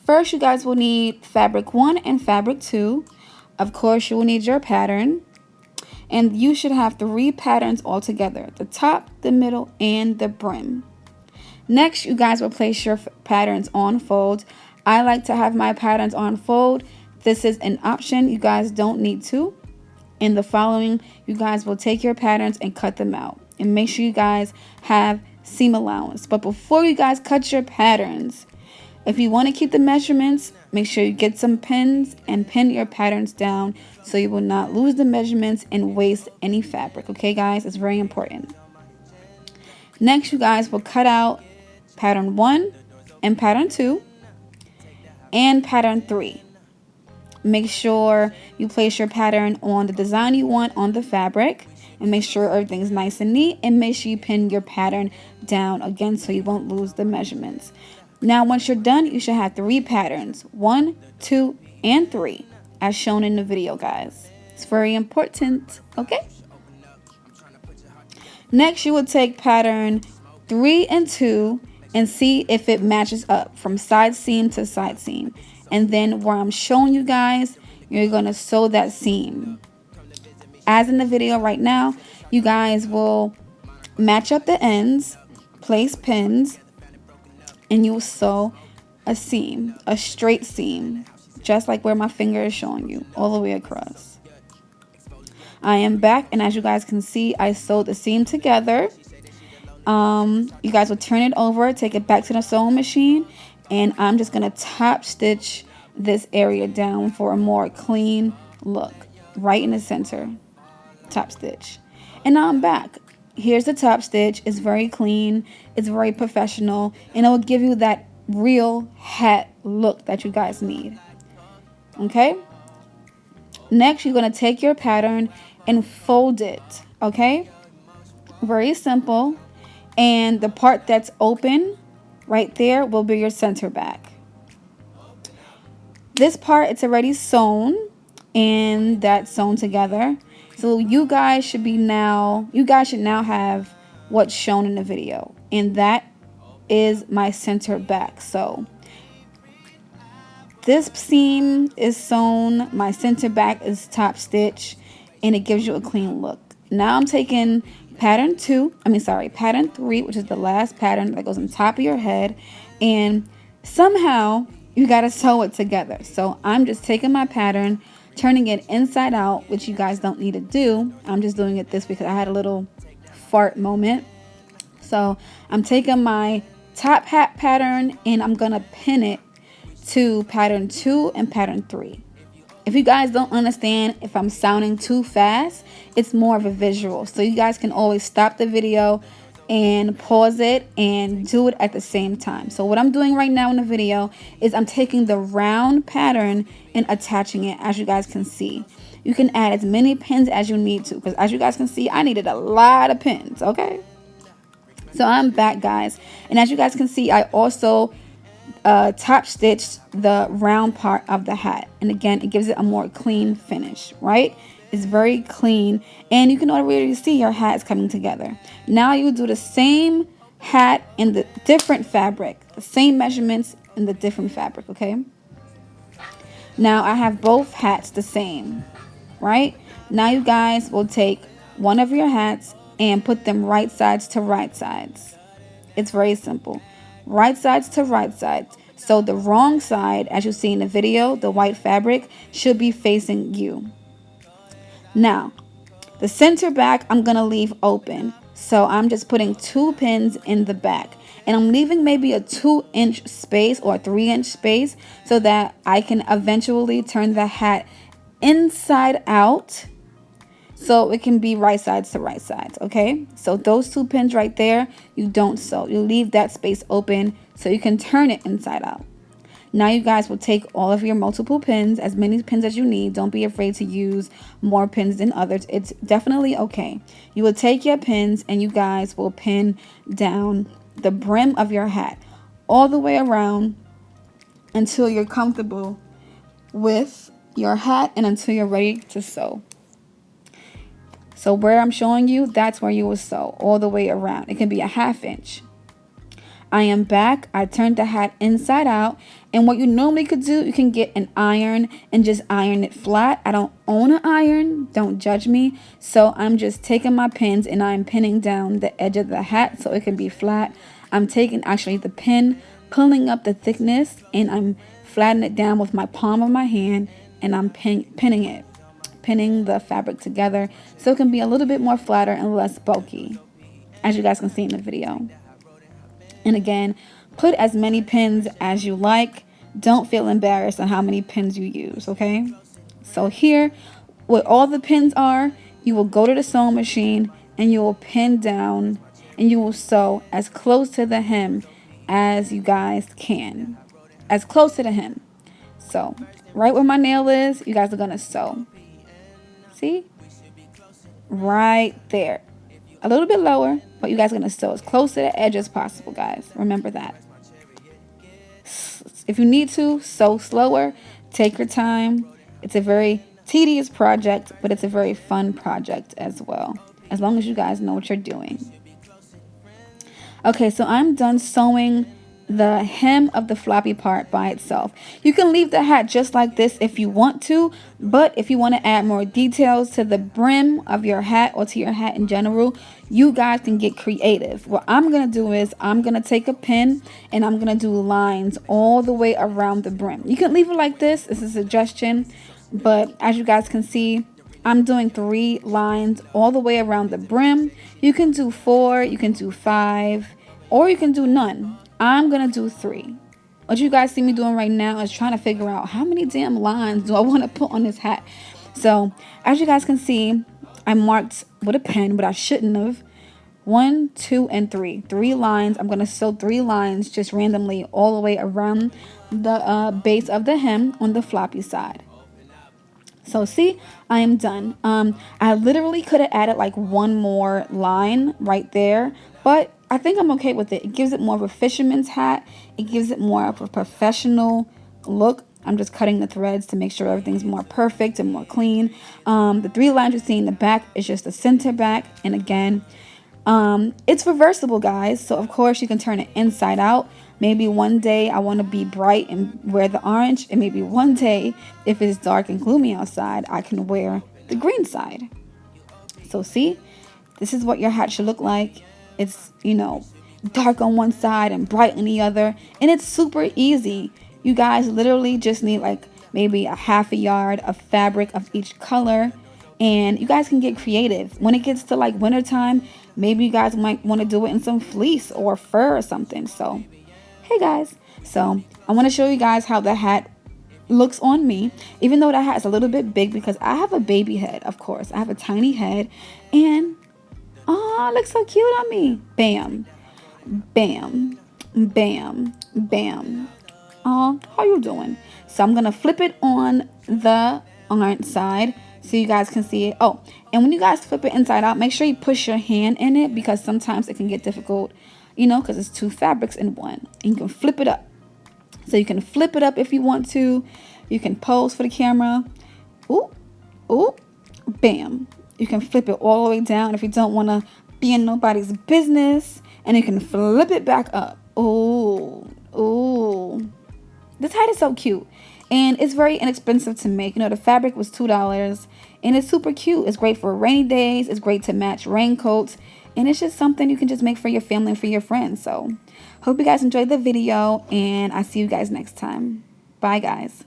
First, you guys will need fabric 1 and fabric 2. Of course, you will need your pattern. And you should have 3 patterns all together: the top, the middle, and the brim. Next, you guys will place your patterns on fold. I like to have my patterns on fold. This is an option. You guys don't need to. In the following, you guys will take your patterns and cut them out. And make sure you guys have seam allowance. But before you guys cut your patterns, if you want to keep the measurements, make sure you get some pins and pin your patterns down so you will not lose the measurements and waste any fabric. Okay, guys? It's very important. Next, you guys will cut out pattern 1 and pattern 2 and pattern 3. Make sure you place your pattern on the design you want on the fabric, and make sure everything's nice and neat, and make sure you pin your pattern down again so you won't lose the measurements. Now, once you're done, you should have 3 patterns: 1, 2, and 3, as shown in the video, guys. It's very important, okay? Next, you will take pattern 3 and 2 and see if it matches up from side seam to side seam. And then where I'm showing you guys, you're going to sew that seam. As in the video right now, you guys will match up the ends, place pins, and you will sew a seam, a straight seam, just like where my finger is showing you, all the way across. I am back, and as you guys can see, I sewed the seam together. You guys will turn it over, take it back to the sewing machine, and I'm just going to top stitch this area down for a more clean look, right in the center. Top stitch. And now I'm back. Here's the top stitch. It's very clean, it's very professional, and it will give you that real hat look that you guys need. Okay, next you're going to take your pattern and fold it. Okay, very simple. And the part that's open right there will be your center back. This part, it's already sewn, and that's sewn together. So you guys should now have what's shown in the video, and that is my center back. So this seam is sewn, my center back is top stitch, and it gives you a clean look. Now I'm taking pattern 3, which is the last pattern that goes on top of your head, and somehow you got to sew it together. So I'm just taking my pattern, turning it inside out, which you guys don't need to do. I'm just doing it this because I had a little fart moment. So I'm taking my top hat pattern and I'm gonna pin it to pattern 2 and pattern 3. If you guys don't understand, if I'm sounding too fast, it's more of a visual. So you guys can always stop the video and pause it and do it at the same time. So what I'm doing right now in the video is I'm taking the round pattern and attaching it, as you guys can see. You can add as many pins as you need to, because as you guys can see, I needed a lot of pins, okay? So I'm back, guys. And as you guys can see, I also top stitched the round part of the hat, and again it gives it a more clean finish, right? It's very clean, and you can already see your hat is coming together. Now you do the same hat in the different fabric, the same measurements in the different fabric. Okay, now I have both hats the same, right? Now you guys will take one of your hats and put them right sides to right sides. It's very simple. Right sides to right sides. So the wrong side, as you see in the video, the white fabric should be facing you. Now, the center back I'm going to leave open. So I'm just putting 2 pins in the back. And I'm leaving maybe a 2-inch space or a 3-inch space so that I can eventually turn the hat inside out, so it can be right sides to right sides. Okay, so those 2 pins right there, you don't sew. You leave that space open so you can turn it inside out. Now you guys will take all of your multiple pins, as many pins as you need. Don't be afraid to use more pins than others. It's definitely okay. You will take your pins and you guys will pin down the brim of your hat all the way around until you're comfortable with your hat and until you're ready to sew. So where I'm showing you, that's where you will sew all the way around. It can be a 1/2 inch. I am back. I turned the hat inside out. And what you normally could do, you can get an iron and just iron it flat. I don't own an iron. Don't judge me. So I'm just taking my pins and I'm pinning down the edge of the hat so it can be flat. I'm taking actually the pin, pulling up the thickness, and I'm flattening it down with my palm of my hand, and I'm pinning it. Pinning the fabric together so it can be a little bit more flatter and less bulky, as you guys can see in the video. And again, put as many pins as you like. Don't feel embarrassed on how many pins you use, okay? So here, what all the pins are, you will go to the sewing machine and you will pin down and you will sew as close to the hem as you guys can. As close to the hem. So, right where my nail is, you guys are going to sew. See? Right there. A little bit lower, but you guys are going to sew as close to the edge as possible, guys. Remember that. If you need to, sew slower. Take your time. It's a very tedious project, but it's a very fun project as well. As long as you guys know what you're doing. Okay, so I'm done sewing the hem of the floppy part by itself. You can leave the hat just like this if you want to, but if you want to add more details to the brim of your hat or to your hat in general, you guys can get creative. What I'm going to do is I'm going to take a pin and I'm going to do lines all the way around the brim. You can leave it like this. It's a suggestion, but as you guys can see, I'm doing 3 lines all the way around the brim. You can do 4, you can do 5, or you can do none. I'm going to do 3. What you guys see me doing right now is trying to figure out how many damn lines do I want to put on this hat. So, as you guys can see, I marked with a pen, but I shouldn't have. 1, 2, and 3. 3 lines. I'm going to sew 3 lines just randomly all the way around the base of the hem on the floppy side. So see, I am done. I literally could have added like 1 more line right there, but I think I'm okay with it. It gives it more of a fisherman's hat. It gives it more of a professional look. I'm just cutting the threads to make sure everything's more perfect and more clean. The 3 lines you see in the back is just the center back. And again, it's reversible, guys. So of course you can turn it inside out. Maybe one day I want to be bright and wear the orange. And maybe one day, if it's dark and gloomy outside, I can wear the green side. So see, this is what your hat should look like. It's, you know, dark on one side and bright on the other. And it's super easy. You guys literally just need like maybe a half a yard of fabric of each color. And you guys can get creative. When it gets to like wintertime, maybe you guys might want to do it in some fleece or fur or something. So, hey guys. So, I want to show you guys how the hat looks on me. Even though the hat is a little bit big because I have a baby head, of course. I have a tiny head. And oh, it looks so cute on me. Bam. Bam. Bam. Bam. Oh, how you doing? So I'm going to flip it on the orange side so you guys can see it. Oh, and when you guys flip it inside out, make sure you push your hand in it because sometimes it can get difficult, you know, because it's 2 fabrics in one. And you can flip it up. So you can flip it up if you want to. You can pose for the camera. Ooh. Ooh. Bam. You can flip it all the way down if you don't want to be in nobody's business. And you can flip it back up. Ooh. Ooh. This hat is so cute. And it's very inexpensive to make. You know, the fabric was $2. And it's super cute. It's great for rainy days. It's great to match raincoats. And it's just something you can just make for your family and for your friends. So, hope you guys enjoyed the video. And I'll see you guys next time. Bye, guys.